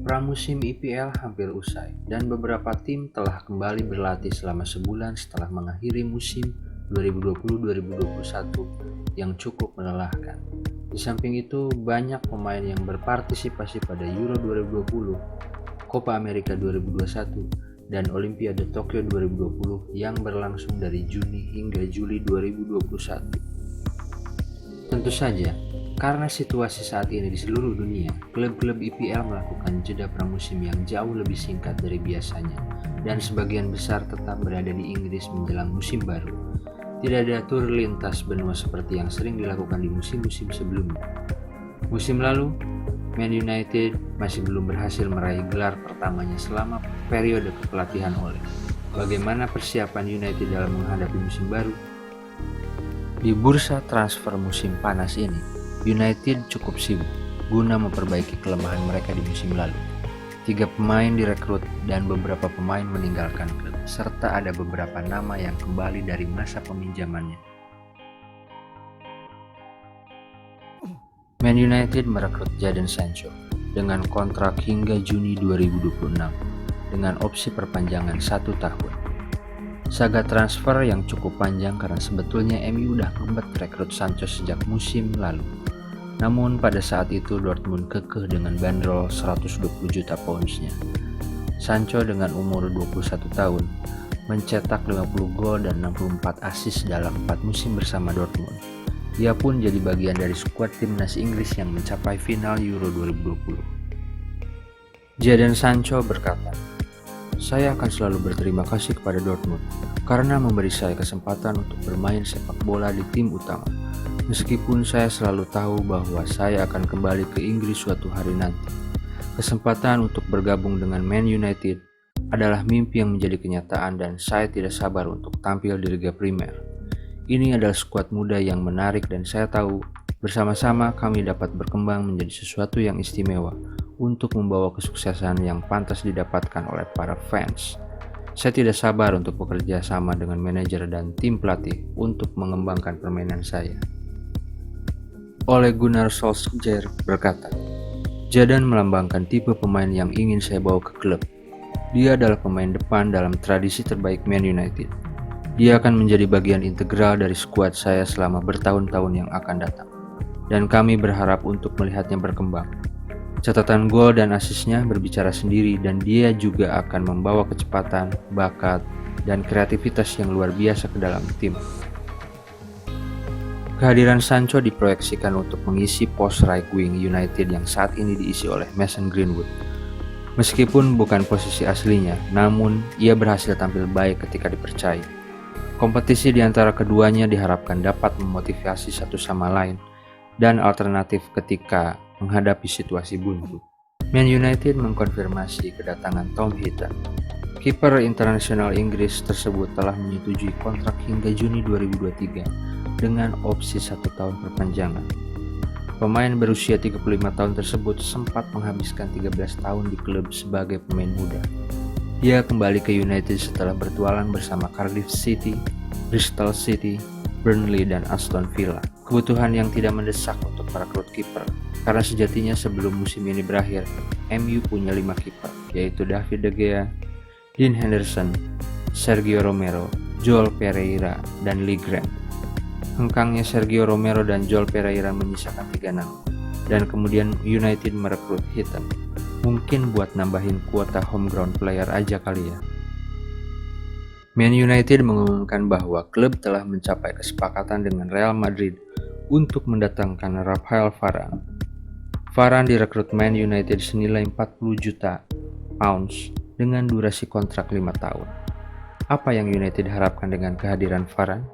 Pramusim IPL hampir usai dan beberapa tim telah kembali berlatih selama sebulan setelah mengakhiri musim 2020-2021 yang cukup melelahkan. Di samping itu, banyak pemain yang berpartisipasi pada Euro 2020, Copa America 2021, dan Olimpiade Tokyo 2020 yang berlangsung dari Juni hingga Juli 2021. Tentu saja, karena situasi saat ini di seluruh dunia, klub-klub IPL melakukan jeda pramusim yang jauh lebih singkat dari biasanya, dan sebagian besar tetap berada di Inggris menjelang musim baru. Tidak ada tur lintas benua seperti yang sering dilakukan di musim-musim sebelumnya. Musim lalu, Man United masih belum berhasil meraih gelar pertamanya selama periode kepelatihan Ole. Bagaimana persiapan United dalam menghadapi musim baru? Di bursa transfer musim panas ini, United cukup sibuk guna memperbaiki kelemahan mereka di musim lalu. 3 pemain direkrut dan beberapa pemain meninggalkan klub, serta ada beberapa nama yang kembali dari masa peminjamannya. Man United merekrut Jadon Sancho dengan kontrak hingga Juni 2026 dengan opsi perpanjangan 1 tahun. Saga transfer yang cukup panjang karena sebetulnya MU udah ngebet rekrut Sancho sejak musim lalu. Namun pada saat itu Dortmund kekeh dengan bandrol 120 juta pounds-nya. Sancho dengan umur 21 tahun mencetak 50 gol dan 64 assist dalam 4 musim bersama Dortmund. Ia pun jadi bagian dari skuad timnas Inggris yang mencapai final Euro 2020. Jadon Sancho berkata, "Saya akan selalu berterima kasih kepada Dortmund karena memberi saya kesempatan untuk bermain sepak bola di tim utama. Meskipun saya selalu tahu bahwa saya akan kembali ke Inggris suatu hari nanti. Kesempatan untuk bergabung dengan Man United adalah mimpi yang menjadi kenyataan dan saya tidak sabar untuk tampil di Liga Primer. Ini adalah skuad muda yang menarik dan saya tahu bersama-sama kami dapat berkembang menjadi sesuatu yang istimewa untuk membawa kesuksesan yang pantas didapatkan oleh para fans. Saya tidak sabar untuk bekerja sama dengan manajer dan tim pelatih untuk mengembangkan permainan saya." Ole Gunnar Solskjaer berkata, "Jadon melambangkan tipe pemain yang ingin saya bawa ke klub. Dia adalah pemain depan dalam tradisi terbaik Man United. Dia akan menjadi bagian integral dari skuad saya selama bertahun-tahun yang akan datang. Dan kami berharap untuk melihatnya berkembang. Catatan gol dan asisnya berbicara sendiri dan dia juga akan membawa kecepatan, bakat, dan kreativitas yang luar biasa ke dalam tim." Kehadiran Sancho diproyeksikan untuk mengisi pos right wing United yang saat ini diisi oleh Mason Greenwood. Meskipun bukan posisi aslinya, namun ia berhasil tampil baik ketika dipercaya. Kompetisi di antara keduanya diharapkan dapat memotivasi satu sama lain dan alternatif ketika menghadapi situasi buntu. Man United mengkonfirmasi kedatangan Tom Heaton. Kiper internasional Inggris tersebut telah menyetujui kontrak hingga Juni 2023 dengan opsi 1 tahun perpanjangan. Pemain berusia 35 tahun tersebut sempat menghabiskan 13 tahun di klub sebagai pemain muda. Dia kembali ke United setelah bertualang bersama Cardiff City, Bristol City, Burnley, dan Aston Villa. Kebutuhan yang tidak mendesak untuk merekrut kiper, karena sejatinya sebelum musim ini berakhir, MU punya 5 kiper, yaitu David De Gea, Dean Henderson, Sergio Romero, Joel Pereira, dan Lee Grant. Hengkangnya Sergio Romero dan Joel Pereira menyisakan 3 nama, dan kemudian United merekrut Heaton. Mungkin buat nambahin kuota homegrown player aja kali ya. Man United mengumumkan bahwa klub telah mencapai kesepakatan dengan Real Madrid untuk mendatangkan Raphael Varane. Varane direkrut Man United senilai 40 juta pounds dengan durasi kontrak 5 tahun. Apa yang United harapkan dengan kehadiran Varane?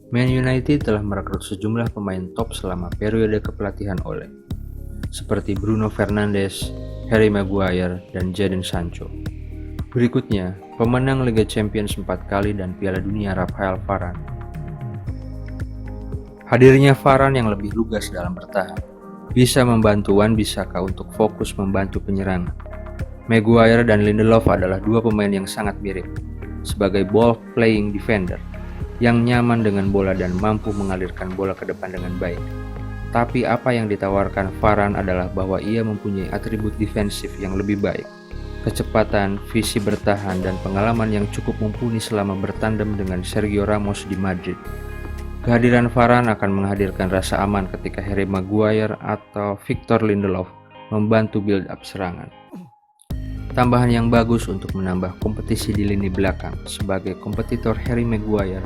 Man United telah merekrut sejumlah pemain top selama periode kepelatihan Ole, seperti Bruno Fernandes, Harry Maguire, dan Jadon Sancho. Berikutnya, pemenang Liga Champions 4 kali dan Piala Dunia Raphael Varane. Hadirnya Varane yang lebih lugas dalam bertahan bisa membantu Wan-Bissaka untuk fokus membantu penyerangan. Maguire dan Lindelof adalah 2 pemain yang sangat mirip, sebagai ball playing defender yang nyaman dengan bola dan mampu mengalirkan bola ke depan dengan baik. Tapi apa yang ditawarkan Varane adalah bahwa ia mempunyai atribut defensif yang lebih baik, kecepatan, visi bertahan, dan pengalaman yang cukup mumpuni selama bertandem dengan Sergio Ramos di Madrid. Kehadiran Varane akan menghadirkan rasa aman ketika Harry Maguire atau Victor Lindelof membantu build up serangan. Tambahan yang bagus untuk menambah kompetisi di lini belakang sebagai kompetitor Harry Maguire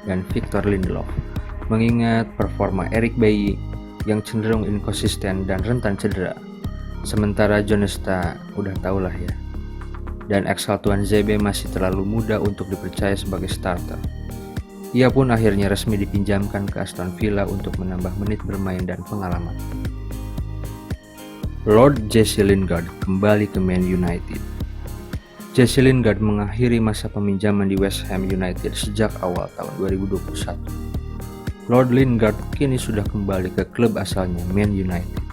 dan Victor Lindelof, mengingat performa Eric Bailly yang cenderung inkonsisten dan rentan cedera. Sementara Jonesta udah tahulah ya. Dan Tuan ZB masih terlalu muda untuk dipercaya sebagai starter. Ia pun akhirnya resmi dipinjamkan ke Aston Villa untuk menambah menit bermain dan pengalaman. Lord Jesse Lingard kembali ke Man United. Jesse Lingard mengakhiri masa peminjaman di West Ham United sejak awal tahun 2021. Lord Lingard kini sudah kembali ke klub asalnya Man United.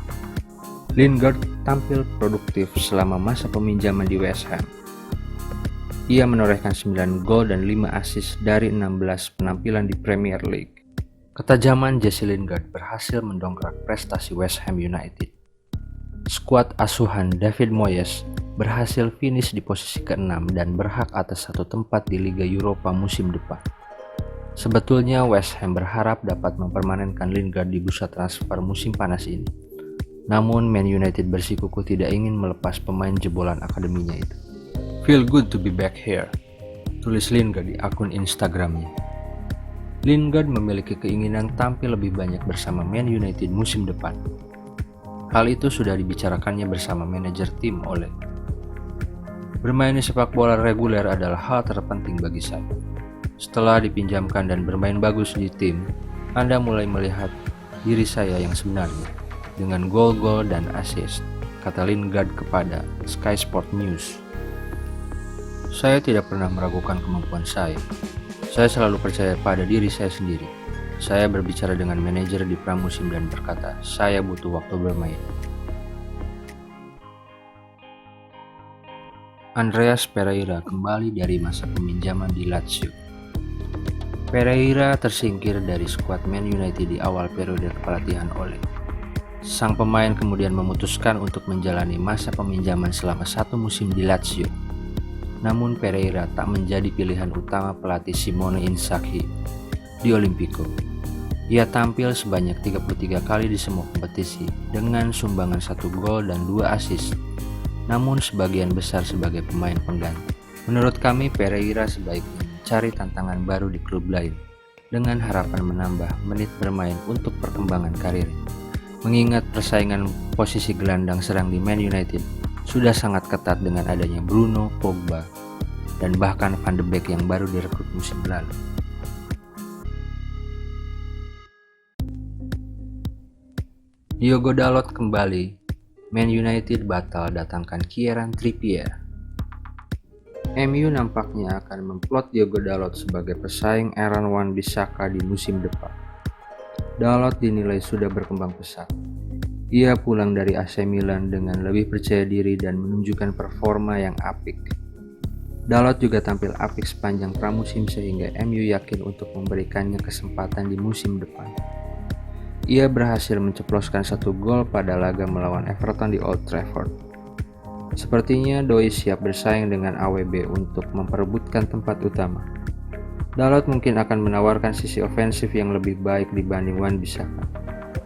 Lingard tampil produktif selama masa peminjaman di West Ham. Ia menorehkan 9 gol dan 5 assist dari 16 penampilan di Premier League. Ketajaman Jesse Lingard berhasil mendongkrak prestasi West Ham United. Skuad asuhan David Moyes berhasil finish di posisi ke-6 dan berhak atas satu tempat di Liga Eropa musim depan. Sebetulnya West Ham berharap dapat mempermanenkan Lingard di bursa transfer musim panas ini. Namun Man United bersikukuh tidak ingin melepas pemain jebolan akademinya itu. "Feel good to be back here," tulis Lingard di akun Instagramnya. Lingard memiliki keinginan tampil lebih banyak bersama Man United musim depan. Hal itu sudah dibicarakannya bersama manajer tim Ole. Bermain di sepak bola reguler adalah hal terpenting bagi saya. Setelah dipinjamkan dan bermain bagus di tim, Anda mulai melihat diri saya yang sebenarnya, dengan gol-gol dan assist, kata Lingard kepada Sky Sport News. "Saya tidak pernah meragukan kemampuan saya. Saya selalu percaya pada diri saya sendiri. Saya berbicara dengan manajer di pramusim dan berkata, saya butuh waktu bermain." Andreas Pereira kembali dari masa peminjaman di Lazio. Pereira tersingkir dari skuad Man United di awal periode kepelatihan Ole. Sang pemain kemudian memutuskan untuk menjalani masa peminjaman selama 1 musim di Lazio. Namun Pereira tak menjadi pilihan utama pelatih Simone Inzaghi di Olimpico. Ia tampil sebanyak 33 kali di semua kompetisi dengan sumbangan 1 gol dan 2 assist, namun sebagian besar sebagai pemain pengganti. Menurut kami, Pereira sebaiknya mencari tantangan baru di klub lain dengan harapan menambah menit bermain untuk perkembangan karir. Mengingat persaingan posisi gelandang serang di Man United sudah sangat ketat dengan adanya Bruno, Pogba, dan bahkan Van de Beek yang baru direkrut musim lalu. Diogo Dalot kembali. Man United batal datangkan Kieran Trippier. MU nampaknya akan memplot Diogo Dalot sebagai pesaing Aaron Wan-Bissaka di musim depan. Dalot dinilai sudah berkembang pesat. Ia pulang dari AC Milan dengan lebih percaya diri dan menunjukkan performa yang apik. Dalot juga tampil apik sepanjang pramusim sehingga MU yakin untuk memberikannya kesempatan di musim depan. Ia berhasil menceploskan 1 gol pada laga melawan Everton di Old Trafford. Sepertinya doi siap bersaing dengan AWB untuk memperebutkan tempat utama. Dalot mungkin akan menawarkan sisi ofensif yang lebih baik dibanding Wan-Bissaka.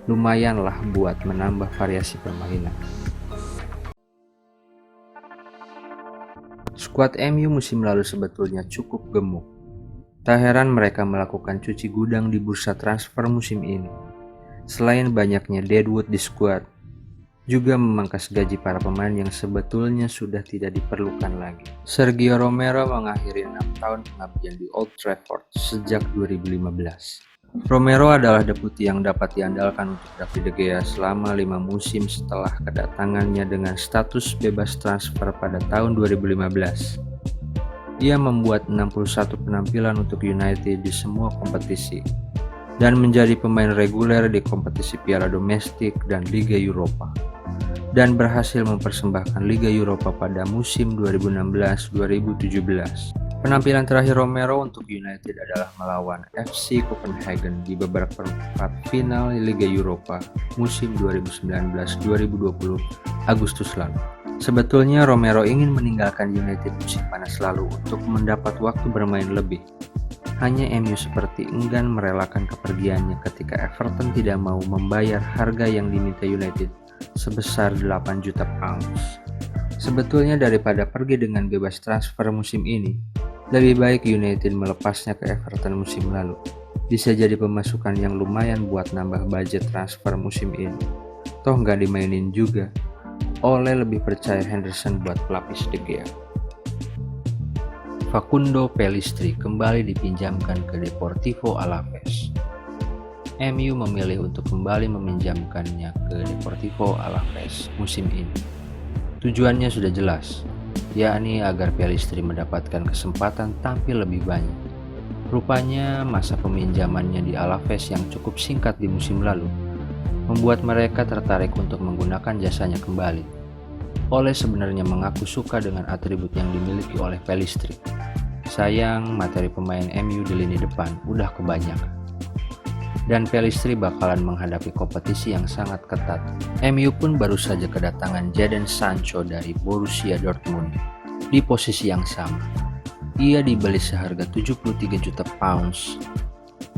Lumayanlah buat menambah variasi permainan. Skuad MU musim lalu sebetulnya cukup gemuk. Tak heran mereka melakukan cuci gudang di bursa transfer musim ini. Selain banyaknya deadwood di skuad, juga memangkas gaji para pemain yang sebetulnya sudah tidak diperlukan lagi. Sergio Romero mengakhiri 6 tahun pengabdian di Old Trafford sejak 2015. Romero adalah deputi yang dapat diandalkan untuk David De Gea selama 5 musim setelah kedatangannya dengan status bebas transfer pada tahun 2015. Ia membuat 61 penampilan untuk United di semua kompetisi dan menjadi pemain reguler di kompetisi Piala Domestik dan Liga Eropa, dan berhasil mempersembahkan Liga Eropa pada musim 2016-2017. Penampilan terakhir Romero untuk United adalah melawan FC Copenhagen di babak perempat final Liga Eropa musim 2019-2020 Agustus lalu. Sebetulnya Romero ingin meninggalkan United musim panas lalu untuk mendapat waktu bermain lebih. Hanya MU seperti enggan merelakan kepergiannya ketika Everton tidak mau membayar harga yang diminta United sebesar 8 juta pounds. Sebetulnya daripada pergi dengan bebas transfer musim ini, lebih baik United melepasnya ke Everton musim lalu. Bisa jadi pemasukan yang lumayan buat nambah budget transfer musim ini. Toh nggak dimainin juga. Ole lebih percaya Henderson buat pelapis De Gea. Facundo Pellistri kembali dipinjamkan ke Deportivo Alaves. MU memilih untuk kembali meminjamkannya ke Deportivo Alaves musim ini. Tujuannya sudah jelas, yakni agar Pellistri mendapatkan kesempatan tampil lebih banyak. Rupanya masa peminjamannya di Alaves yang cukup singkat di musim lalu membuat mereka tertarik untuk menggunakan jasanya kembali. Ole sebenarnya mengaku suka dengan atribut yang dimiliki oleh Pellistri. Sayang, materi pemain MU di lini depan udah kebanyakan. Dan Pellistri bakalan menghadapi kompetisi yang sangat ketat. MU pun baru saja kedatangan Jadon Sancho dari Borussia Dortmund di posisi yang sama. Ia dibeli seharga 73 juta pounds.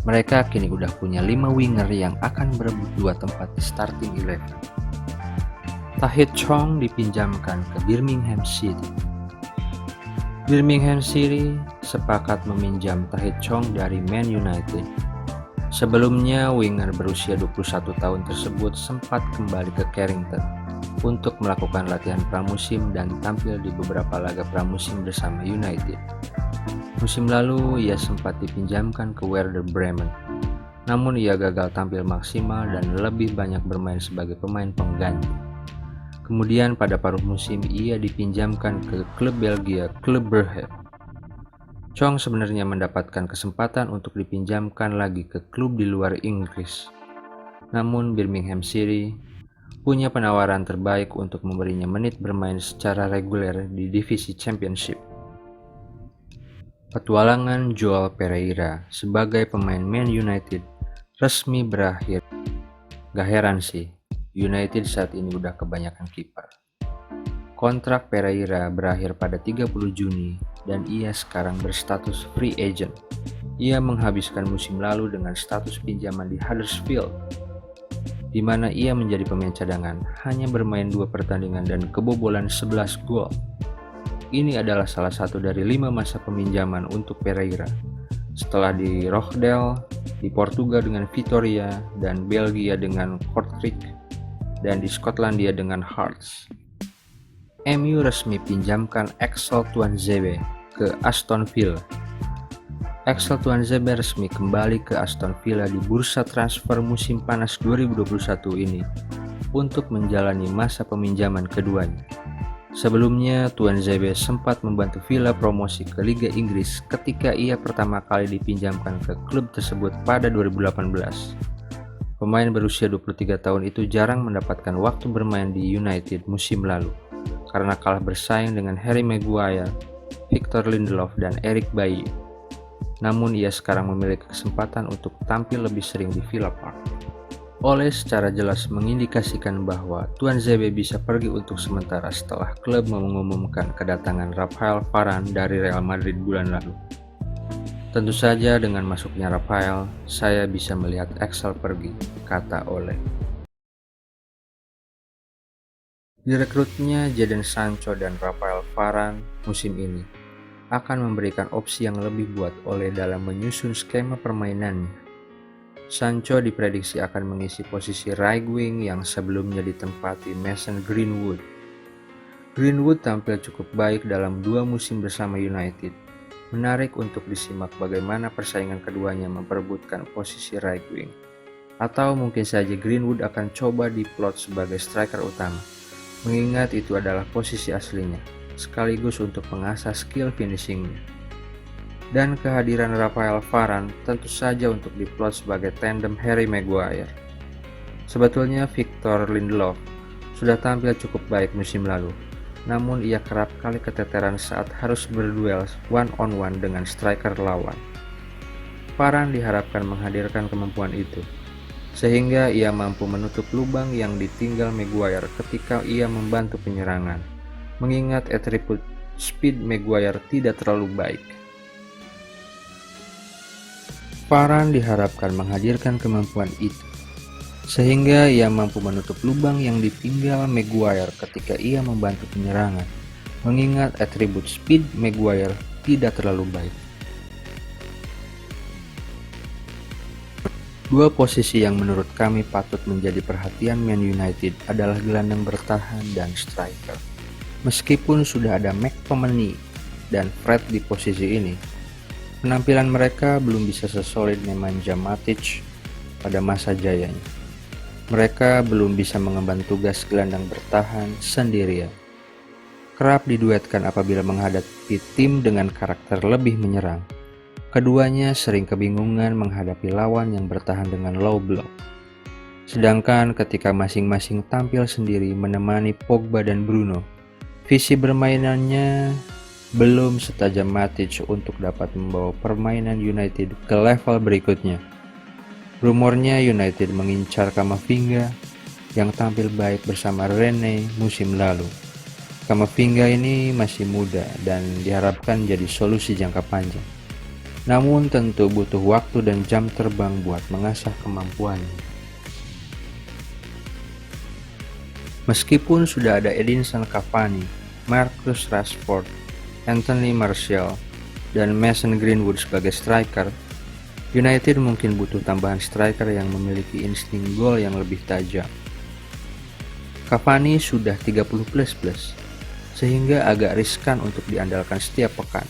Mereka kini udah punya 5 winger yang akan berebut 2 tempat di starting 11. Tahith Chong dipinjamkan ke Birmingham City. Birmingham City sepakat meminjam Tahith Chong dari Man United. Sebelumnya, winger berusia 21 tahun tersebut sempat kembali ke Carrington untuk melakukan latihan pramusim dan tampil di beberapa laga pramusim bersama United. Musim lalu, ia sempat dipinjamkan ke Werder Bremen. Namun ia gagal tampil maksimal dan lebih banyak bermain sebagai pemain pengganti. Kemudian pada paruh musim ia dipinjamkan ke klub Belgia Club Brugge. Chong sebenarnya mendapatkan kesempatan untuk dipinjamkan lagi ke klub di luar Inggris. Namun Birmingham City punya penawaran terbaik untuk memberinya menit bermain secara reguler di divisi Championship. Petualangan Joao Pereira sebagai pemain Man United resmi berakhir. Gak heran sih, United saat ini udah kebanyakan kiper. Kontrak Pereira berakhir pada 30 Juni dan ia sekarang berstatus free agent. Ia menghabiskan musim lalu dengan status pinjaman di Huddersfield, di mana ia menjadi pemain cadangan, hanya bermain 2 pertandingan dan kebobolan 11 gol. Ini adalah salah satu dari 5 masa peminjaman untuk Pereira. Setelah di Rochdale, di Portugal dengan Vitoria, dan Belgia dengan Kortrijk, dan di Skotlandia dengan Hearts. MU resmi pinjamkan Axel Tuanzebe ke Aston Villa. Axel Tuanzebe resmi kembali ke Aston Villa di bursa transfer musim panas 2021 ini untuk menjalani masa peminjaman keduanya. Sebelumnya, Tuanzebe sempat membantu Villa promosi ke Liga Inggris ketika ia pertama kali dipinjamkan ke klub tersebut pada 2018. Pemain berusia 23 tahun itu jarang mendapatkan waktu bermain di United musim lalu karena kalah bersaing dengan Harry Maguire, Victor Lindelof, dan Eric Bailly. Namun ia sekarang memiliki kesempatan untuk tampil lebih sering di Villa Park. Ole secara jelas mengindikasikan bahwa Tuanzebe bisa pergi untuk sementara setelah klub mengumumkan kedatangan Rafael Varane dari Real Madrid bulan lalu. Tentu saja dengan masuknya Rafael, saya bisa melihat Axel pergi, kata Ole. Direkrutnya Jadon Sancho dan Rafael Varane musim ini akan memberikan opsi yang lebih buat Ole dalam menyusun skema permainannya. Sancho diprediksi akan mengisi posisi right wing yang sebelumnya ditempati Mason Greenwood. Greenwood tampil cukup baik dalam 2 musim bersama United. Menarik untuk disimak bagaimana persaingan keduanya memperebutkan posisi right wing. Atau mungkin saja Greenwood akan coba diplot sebagai striker utama, mengingat itu adalah posisi aslinya, sekaligus untuk mengasah skill finishingnya. Dan kehadiran Rafael Varane tentu saja untuk diplot sebagai tandem Harry Maguire. Sebetulnya Victor Lindelof sudah tampil cukup baik musim lalu, namun ia kerap kali keteteran saat harus berduel one-on-one dengan striker lawan. Varane diharapkan menghadirkan kemampuan itu, sehingga ia mampu menutup lubang yang ditinggal Maguire ketika ia membantu penyerangan, mengingat atribut speed Maguire tidak terlalu baik. Varane diharapkan menghadirkan kemampuan itu, sehingga ia mampu menutup lubang yang ditinggal Maguire ketika ia membantu penyerangan, mengingat atribut speed Maguire tidak terlalu baik. Dua posisi yang menurut kami patut menjadi perhatian Man United adalah gelandang bertahan dan striker. Meskipun sudah ada McTominay dan Fred di posisi ini, penampilan mereka belum bisa sesolid Nemanja Matic pada masa jayanya. Mereka belum bisa mengemban tugas gelandang bertahan sendirian. Kerap diduetkan apabila menghadapi tim dengan karakter lebih menyerang. Keduanya sering kebingungan menghadapi lawan yang bertahan dengan low block. Sedangkan ketika masing-masing tampil sendiri menemani Pogba dan Bruno, visi bermainannya belum setajam Matic untuk dapat membawa permainan United ke level berikutnya. Rumornya United mengincar Camavinga yang tampil baik bersama Rene musim lalu. Camavinga ini masih muda dan diharapkan jadi solusi jangka panjang. Namun tentu butuh waktu dan jam terbang buat mengasah kemampuannya. Meskipun sudah ada Edinson Cavani, Marcus Rashford, Anthony Martial, dan Mason Greenwood sebagai striker, United mungkin butuh tambahan striker yang memiliki insting gol yang lebih tajam. Cavani sudah 30++, sehingga agak riskan untuk diandalkan setiap pekan.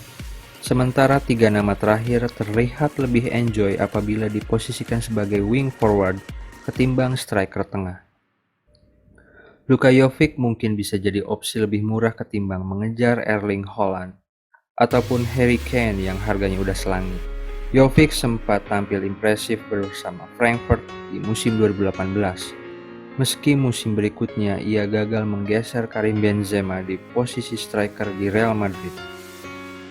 Sementara tiga nama terakhir terlihat lebih enjoy apabila diposisikan sebagai wing forward ketimbang striker tengah. Luka Jovic mungkin bisa jadi opsi lebih murah ketimbang mengejar Erling Haaland ataupun Harry Kane yang harganya udah selangit. Jovic sempat tampil impresif bersama Frankfurt di musim 2018. Meski musim berikutnya ia gagal menggeser Karim Benzema di posisi striker di Real Madrid.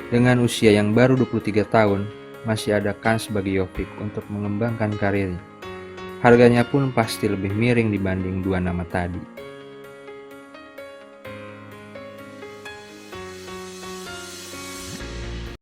Dengan usia yang baru 23 tahun, masih ada kans bagi Jovic untuk mengembangkan karirnya. Harganya pun pasti lebih miring dibanding dua nama tadi.